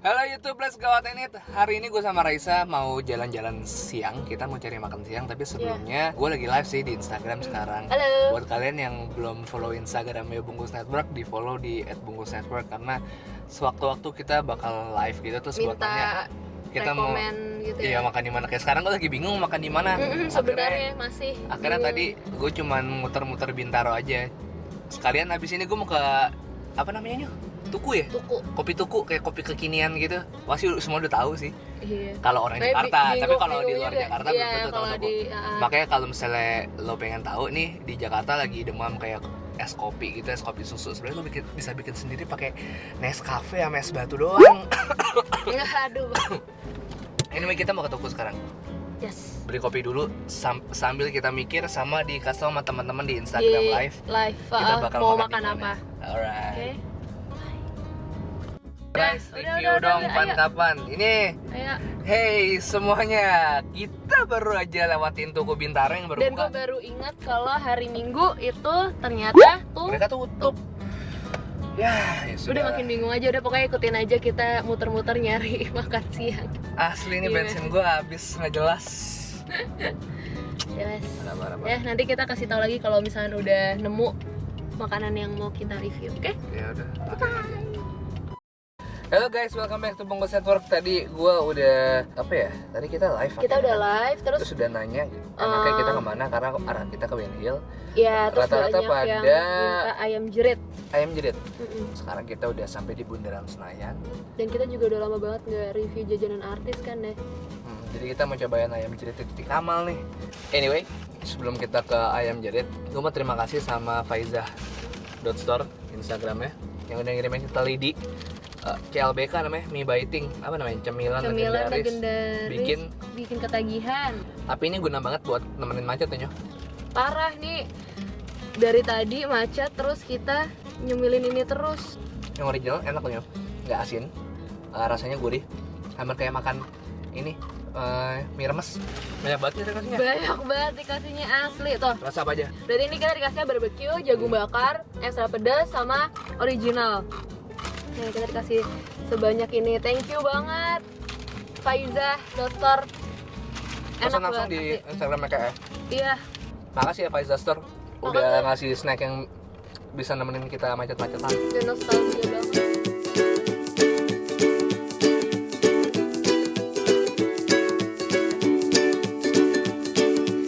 Halo YouTube, let's go out and eat. Hari ini gue sama Raisa mau jalan-jalan siang. Kita mau cari makan siang. Tapi sebelumnya gue lagi live sih di Instagram sekarang. Halo. Buat kalian yang belum follow Instagramnya Bungkus Network, di follow di @bungkusnetwork. Karena sewaktu-waktu kita bakal live gitu. Terus buat tanya kita mau gitu iya makan di mana. Kayak sekarang gue lagi bingung makan di mana. Sebenarnya masih Akhirnya tadi gue cuman muter-muter Bintaro aja. Sekalian abis ini gue mau ke apa namanya Nyu? Tuku ya? Tuku. Kopi tuku kayak kopi kekinian gitu. Pasti semua udah tahu sih. Iya. Kalau orang Jakarta, tapi kalau di luar Jakarta belum tentu tahu tuku. Makanya Makanya kalau misalnya lo pengen tahu nih di Jakarta lagi demam kayak es kopi gitu, es kopi susu. Sebenarnya lo bisa bikin sendiri pakai Nescafe sama es batu doang. aduh. Anyway, kita mau ke tuku sekarang. Yes. Beli kopi dulu sambil kita mikir sama dikasih sama teman-teman di Instagram live. Kita bakal mau makan makan apa? Alright. Oke. Guys, Udah, review dong ayo. pantapan. Ini Ayo. hey semuanya, kita baru aja lewatin toko Bintaro yang baru Dan gue buka. baru ingat kalau hari Minggu itu ternyata tuh Mereka tutup. Ya sudah. udah makin bingung aja, udah pokoknya ikutin aja, kita muter-muter nyari makan siang. Asli ini Iya. bensin gue habis nggak jelas. Jelas. Parah. Ya, nanti kita kasih tahu lagi kalau misalnya udah nemu makanan yang mau kita review, oke? Ya udah. Halo guys, welcome back to Bungkus Network. Tadi gue udah apa ya? Tadi kita live. Kita udah live, terus udah nanya enaknya kita kemana karena arah kita ke Ben Hill. ya terus Rata-rata banyak pada yang minta ayam jerit. Ayam jerit. Sekarang kita udah sampai di Bundaran Senayan. Dan kita juga udah lama banget nggak review jajanan artis kan deh. Jadi kita mau cobain ayam jerit di Titik Kamal nih. Anyway, sebelum kita ke ayam jerit, gue mau terima kasih sama Faizah.store Instagramnya yang udah ngirimin kita lidi. CLBK namanya, mie biting, apa namanya, cemilan legendaris. Bikin ketagihan. Tapi ini guna banget buat nemenin macet ya, Nyo. Parah nih, dari tadi macet terus kita nyemilin ini terus. Yang original enak loh, Nyo. Nggak asin, rasanya gurih, hampir kayak makan ini mie remes. Banyak banget ya dikasihnya. Banyak banget dikasihnya, asli tuh. Rasa apa aja? Berarti ini kita dikasihnya barbecue, jagung bakar, extra pedas, sama original. Nah, kita dikasih sebanyak ini. Thank you banget Faizah.store. Pesan langsung di Instagram mereka ya. Iya. Makasih ya Faizah Store udah ngasih snack yang bisa nemenin kita macet-macetan. Dan nostalgia banget.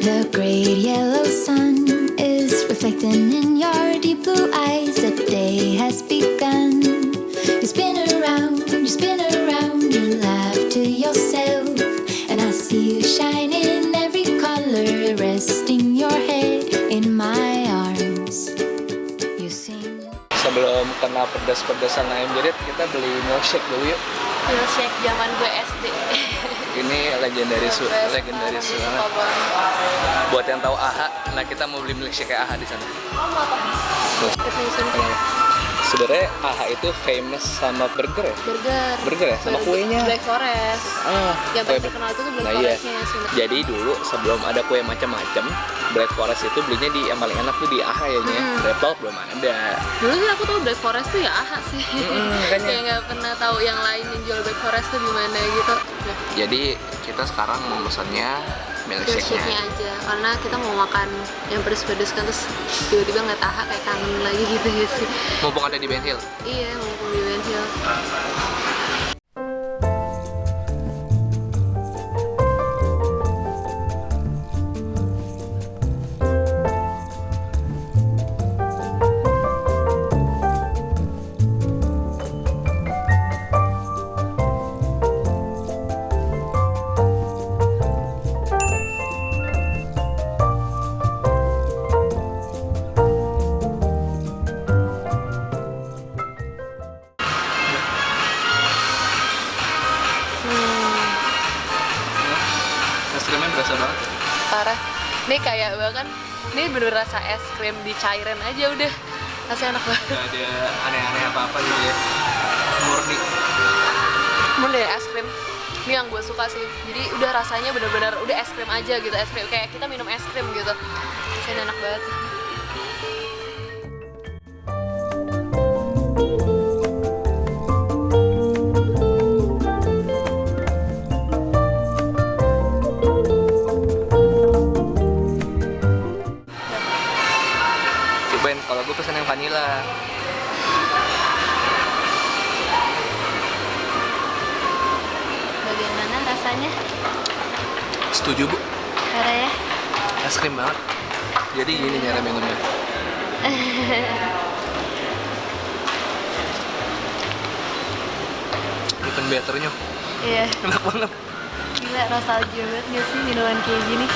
The great yellow sun is reflecting in your deep blue eyes. The day has begun. You spin around, you laugh to yourself. And I see you shine in every color, resting your head in my arms. You sing. Sebelum kena pedas-pedasan ayam jerit, kita beli milkshake dulu yuk. Milkshake zaman gue SD. Ini legendaris banget. Buat yang tahu AHA, nah kita mau beli milkshake kayak AHA di sana. Sebenarnya AHA itu famous sama burger ya? Burger ya? Sama kuenya. Black Forest. Yang paling terkenal itu tuh Black Forestnya sih. Jadi dulu sebelum ada kue macam-macam, Black Forest itu belinya di yang paling enak tuh di AHA ya nya. Red Velvet belum ada. Dulu sih aku tahu Black Forest tuh ya AHA sih. Kayak nggak pernah tahu yang lain yang jual Black Forest tuh di mana gitu. Jadi kita sekarang mau pesannya Milkshake-nya aja, karena kita mau makan yang pedes-pedes kan, terus tiba-tiba ngeliat AHA kayak kangen lagi gitu ya sih. Mumpung ada di Ben Hill. Iya, mumpung di Ben Hill. Es krimnya berasa banget ya? Parah. Ini kayak bahkan ini bener rasa es krim dicairin aja udah. Rasanya enak banget. Gak ada aneh-aneh apa-apa gitu ya. Murni. Murni es krim. Ini yang gue suka sih. Jadi udah rasanya bener-bener udah es krim aja gitu. Es krim kayak kita minum es krim gitu. Rasanya enak banget. cobain. Kalau gue pesen yang vanilla. Bagaimana rasanya? Setuju bu, Parah ya? es krim banget. Jadi gini cara minumnya. Even betternya, Iya. enak banget. Gila, nostalgia banget gak sih minuman kayak gini?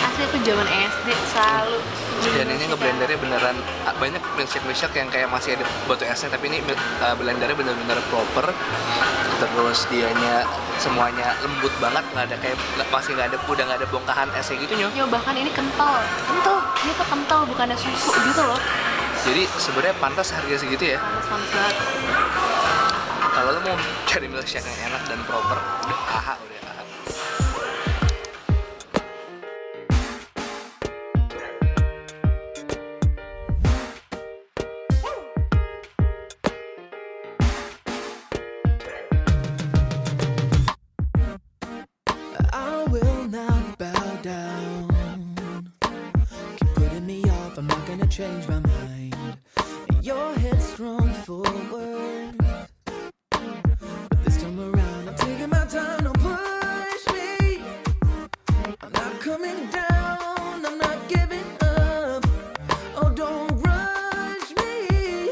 Asli aku zaman SD selalu. Dan ini ngeblendernya beneran banyak milkshake yang kayak masih ada batu esnya, tapi ini blendernya bener-bener proper. Terus dianya semuanya lembut banget, masih nggak ada, udah nggak ada bongkahan esnya gitu nyoh. Yo, bahkan ini kental. Dia tuh kental, bukannya susu gitu loh. Jadi sebenarnya pantas harga segitu ya. Panas banget. Kalau lo mau cari milkshake yang enak dan proper, udah aha. I will not bow down. Keep putting me off, I'm not gonna change my mind. Your headstrong forward, but this time around I'm taking my time. Don't push me. I'm not coming down. I'm not giving up. Oh, don't rush me.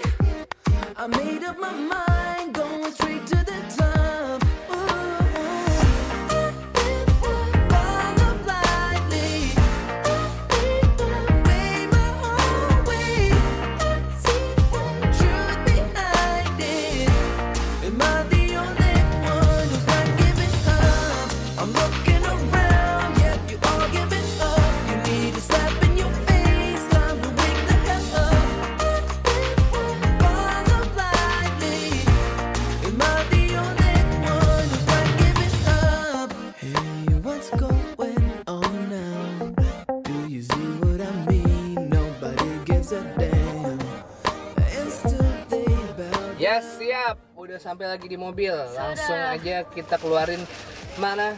I made up my mind, going straight to the top. Follow blindly. Made my own way. See the truth behind it. Am I the only one who's not giving up? I'm looking around, yeah, you all giving up. You need a slap in your face, time to wake the hell up. Follow blindly. Am I the only one who's not giving up? Hey, what's going on now? Do you see what I mean? Nobody gives a damn. And still they bow. Ya siap, udah sampai lagi di mobil. Langsung aja kita keluarin mana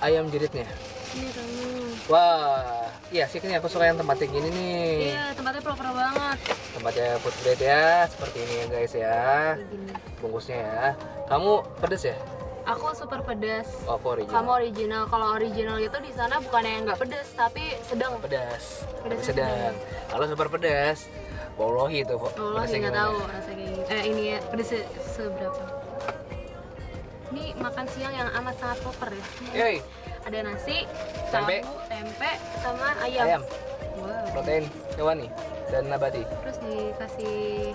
ayam jeritnya. Ini kamu. Wah, iya sih kan aku suka yang tempatnya gini nih. Iya, tempatnya proper banget. Tempatnya food grade ya, seperti ini ya guys ya. Gini. Bungkusnya ya. Kamu pedes ya? Aku super pedas. Oh, aku original. Kamu original. Kalau original itu di sana bukannya yang nggak pedas, tapi sedang. Pedas. Pedasnya Sedang. Kalau super pedas, wallahi itu kok. Allah pedasnya nggak gimana? tahu rasanya kayak gini. Ini ya pedasnya seberapa? Ini makan siang yang amat sangat proper ya. Yoi, Ada nasi, Tempe. tempe, sama ayam. ayam, Wow. protein hewani dan nabati. Terus dikasih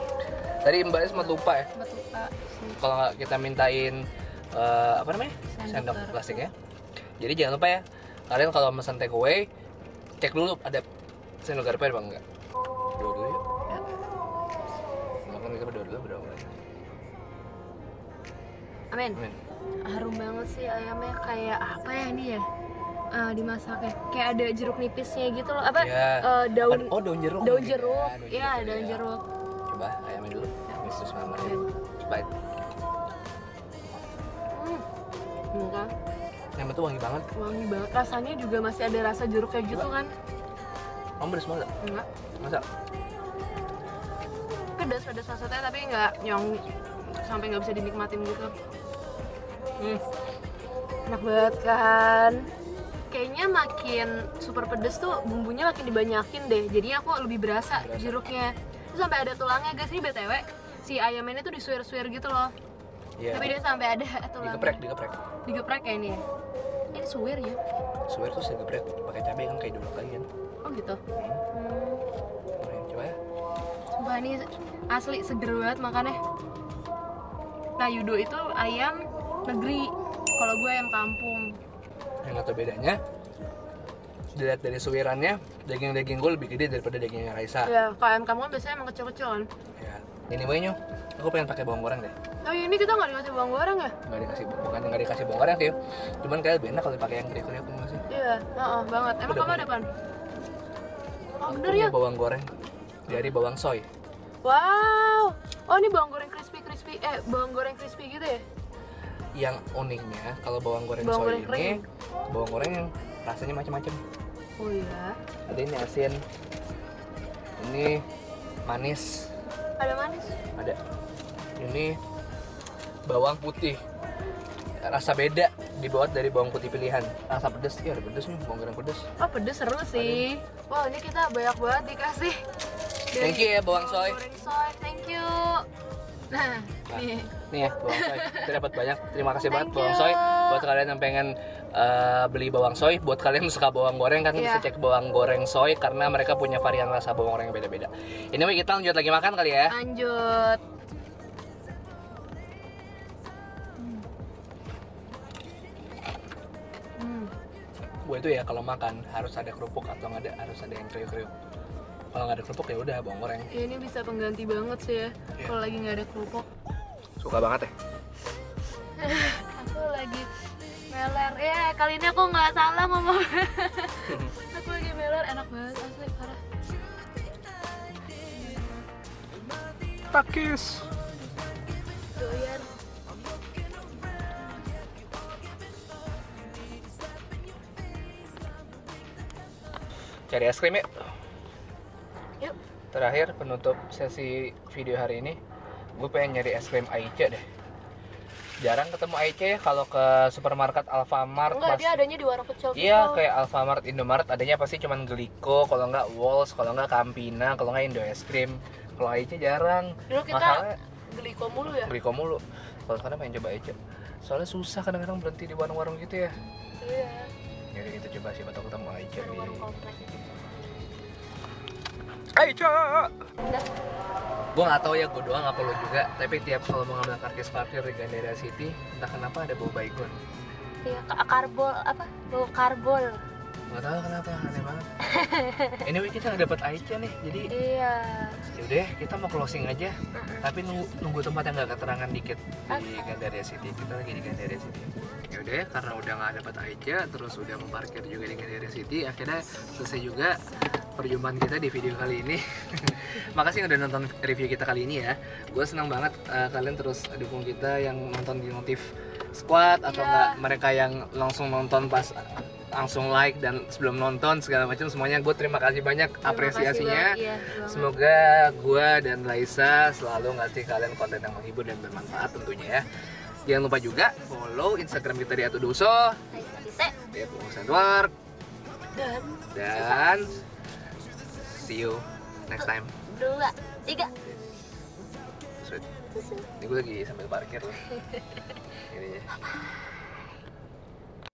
Tadi mbaknya sempat lupa ya. batu Kalau nggak kita mintain apa namanya? Sendok Sendok plastik ya. Jadi jangan lupa ya, kalian kalau pesan take away, cek dulu ada sendok garpu apa enggak. Doa dulu yuk. Ya. Makan kita berdoa dulu, berdoa. Amin. Amin. Harum banget sih ayamnya, kayak apa ya ini ya? Dimasaknya kayak ada jeruk nipisnya gitu loh. Apa? Ya. Daun Oh, daun jeruk. daun mungkin jeruk. ya. Iya, daun ya. jeruk. Coba ayamnya dulu. Bismillahirrahmanirrahim. Amin. Coba. Enggak, Ayam itu wangi banget. wangi banget. Rasanya juga masih ada rasa jeruknya gitu kan? Kamu pedes banget? Enggak. Masa? Pedas maksudnya tapi enggak yang sampai nggak bisa dinikmatin gitu. Enak banget kan? Kayaknya makin super pedes tuh bumbunya makin dibanyakin deh. Jadi aku lebih berasa jeruknya. Terus sampai ada tulangnya guys, ini BTW. Si ayam ini tuh disuir-suir gitu loh. Iya. Tapi dia sampai ada tulangnya. Digeprek. Digeprek kayak ini ya. Ini suwir ya? Suwer tuh digeprek pakai cabai kan kayak dulu kali kan. Oh gitu. Coba ya. Sumpah ini asli seger banget makannya. Nah Yudo itu ayam negeri, kalau gue ayam kampung. Yang nggak tahu bedanya, dilihat dari suwirannya, daging gue lebih gede daripada dagingnya Raisa. Ya, kalau ayam kampung kan biasanya emang kecil-kecil kan. Ya. Anyway nyo, aku pengen pakai bawang goreng deh. Oh ini kita nggak dikasih bawang goreng ya? Nggak dikasih bawang goreng sih. Cuman kayak lebih enak kalau pakai yang kering aku masih. Iya, banget. Emang Udah kamu ada punya. kan? Oh bener Punya ya? bawang goreng dari bawang soy. Wow. Oh ini bawang goreng crispy. Bawang goreng crispy gitu ya? Yang uniknya kalau bawang goreng Bawang soy goreng ini, kering. bawang goreng yang rasanya macam-macam. Oh iya. Ada ini asin, ini Ini manis. Ada manis. Ada. Ini bawang putih. Rasa beda dibuat dari bawang putih pilihan. Rasa pedas, iya ada pedas nih, bawang goreng pedas. Oh pedes seru sih. Wah ini kita banyak banget dikasih. Thank you ya bawang soy. Goreng soy, thank you. Nah, nih. Nih ya bawang soy. Kita dapat banyak. Terima kasih banget Thank bawang you. soy. Buat kalian yang pengen beli bawang soy, buat kalian yang suka bawang goreng kan bisa Iya. cek bawang goreng soy karena mereka punya varian rasa bawang goreng yang beda-beda. Anyway kita lanjut lagi makan kali ya. Lanjut. Gue itu ya kalau makan harus ada kerupuk atau nggak ada harus ada yang kriuk-kriuk. Kalau nggak ada kerupuk ya udah bawang goreng. Ya, ini bisa pengganti banget sih ya. Iya. Kalau lagi nggak ada kerupuk. Suka banget ya. Aku lagi meler. Ya kali ini aku nggak salah ngomong. Aku lagi meler, enak banget asli parah. Takis. Doyan. Cari es krim yuk. Yuk. Terakhir penutup sesi video hari ini, gue pengen nyari es krim Aice deh. Jarang ketemu Aice ya kalau ke supermarket Alfamart. Enggak, dia adanya di warung kecil Iya gitu. kayak Alfamart, Indomaret adanya pasti cuman Glico, kalau nggak Walls, kalau nggak Campina, kalau nggak Indo es krim. Kalau Aice jarang. Dulu kita Masalahnya Glico mulu ya. Glico mulu. Kalau sekarang pengen coba Aice. Soalnya susah kadang-kadang berhenti di warung-warung gitu ya. Iya. Jadi kita coba siapa tahu ketemu Aice di Warung komplek. Aice. Gue nggak tahu ya, gue doang apa lo juga. Tapi tiap kalau mau ngambil parkir di Gandaria City, entah kenapa ada bau baygon. Iya, karbol apa? Bau karbol. Nggak tahu kenapa, aneh banget. Anyway kita nggak dapat Aice nih, jadi Iya. yaudah kita mau closing aja. Tapi nunggu tempat yang nggak keterangan dikit di Gandaria City. Kita lagi di Gandaria City. Yaudah karena udah nggak dapat Aice, terus udah mau parkir juga di Gandaria City, akhirnya selesai juga perjumpaan kita di video kali ini. Makasih yang udah nonton review kita kali ini ya. Gue senang banget kalian terus dukung kita yang nonton di Notif Squad atau Iya. enggak mereka yang langsung nonton pas langsung like dan sebelum nonton segala macam semuanya. Gue terima kasih banyak apresiasinya. Iya, Semoga gue dan Laisa selalu ngasih kalian konten yang menghibur dan bermanfaat tentunya ya. Jangan lupa juga follow Instagram kita di @udoso, di @Edward, dan see you next time. 2, 3. Sweet. Ini gue lagi sambil parkir loh. Ininya.